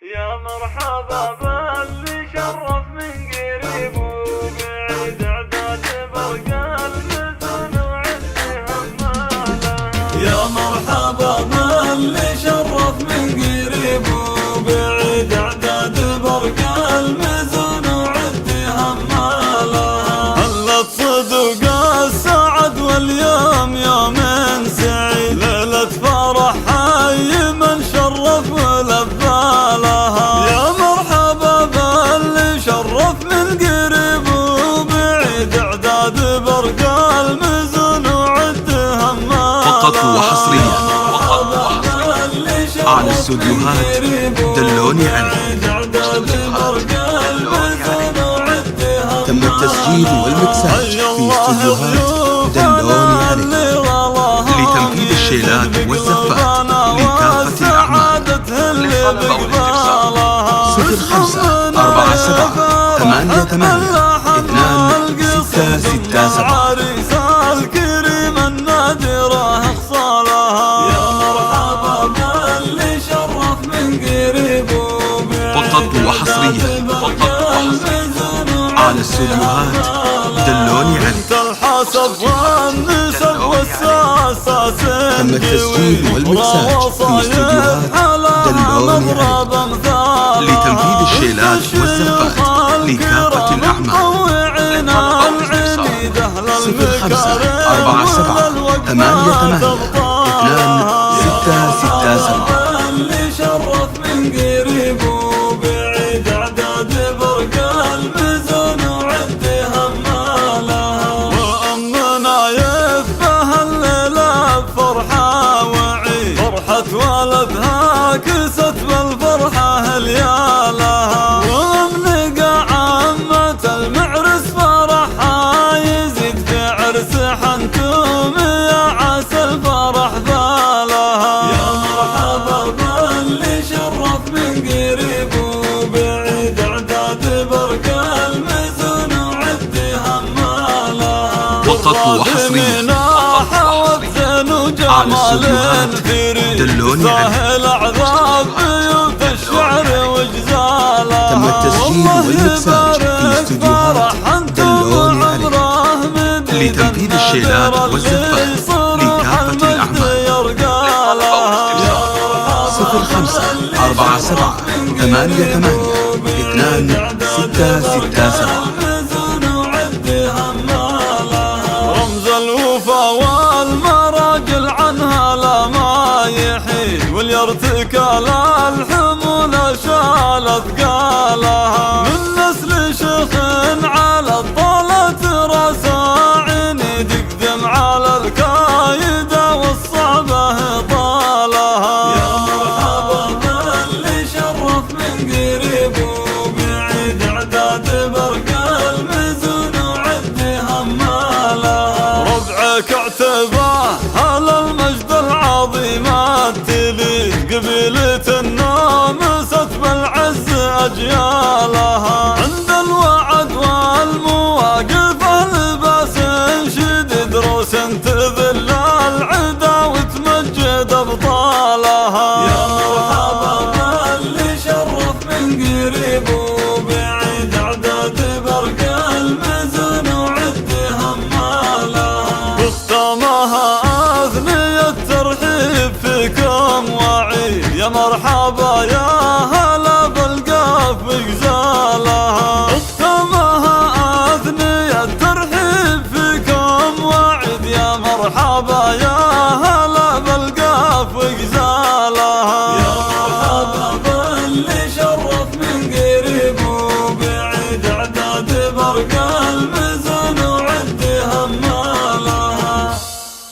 يا مرحبا باللي شرف من قريب وبعيد، اعداد برق المزن وعندي هماله. يا مرحبا باللي شرف من قريب وبعيد، اعداد برق المزن وعندي هماله. هلت صدق السعد واليوم يوم سعيد، ليلة فرح حي من شرف ولبالها. يا مرحبا باللي شرف من قريب وبعيد، اعداد برق المزن وعد هماله. فقط وحصريا على استوديوهات دلوني عنك. تم التسجيل والمكساج في استوديوهات دلوني عنك لتنفيذ الشيلات والزفات لكافة الأعمال. 05 47 88 2667. فقط وحصريا على استوديوهات دلوني عنك. تم التسجيل والمكساج في استوديوهات دلوني عنك لتنفيذ الشيلات والزفات لكافة الأعمال. 05 47 88 2667. اللي شرف من قريب وبعيد، اعداد برق المزن وعد هماله. وامنا يفه الليله بفرحه وعيد، فرحه ولدها كست بالفرحه ليالها. ومن عمة المعرس فرحها يزيد في عرس حنتم يا عسى الفرح بالها. يا مرحبا باللي شرف من قريب وبعيد، اعداد برق المزن وعد هماله. فقط وحصريا على استوديوهات دلوني عنك. تم التسجيل والمكساج في استوديوهات دلوني عنك لتنفيذ الشيلات والزفات لكافة الأعمال. 05 47 88 2667. رمز الوفا والمراجل عنها لا ما يحيد، واليرتكال الحمول شال اثقالها. من نسل شيخ على الطالة راسه عيني، تقدم على الكايدة والصعبة طالها. يا مرحبا باللي شرف من قريب وبعيد، اعداد برق المزن وعد هماله. ربعك اعتباه على المجد العظيم التلي، قبيلة النوم ست بالعز اجيالها. عند الوعد والمواقف الباس شديد، روس تذل العدا وتمجد ابطالها. يا مرحبا باللي شرف من قريب وبعيد، اعداد برق المزن وعد هماله. بختامها اثني الترحيب فيكم وعيد، يا مرحبا يا هلا بالقاف بغزالها. بختامها اثني الترحيب فيكم وعيد، يا مرحبا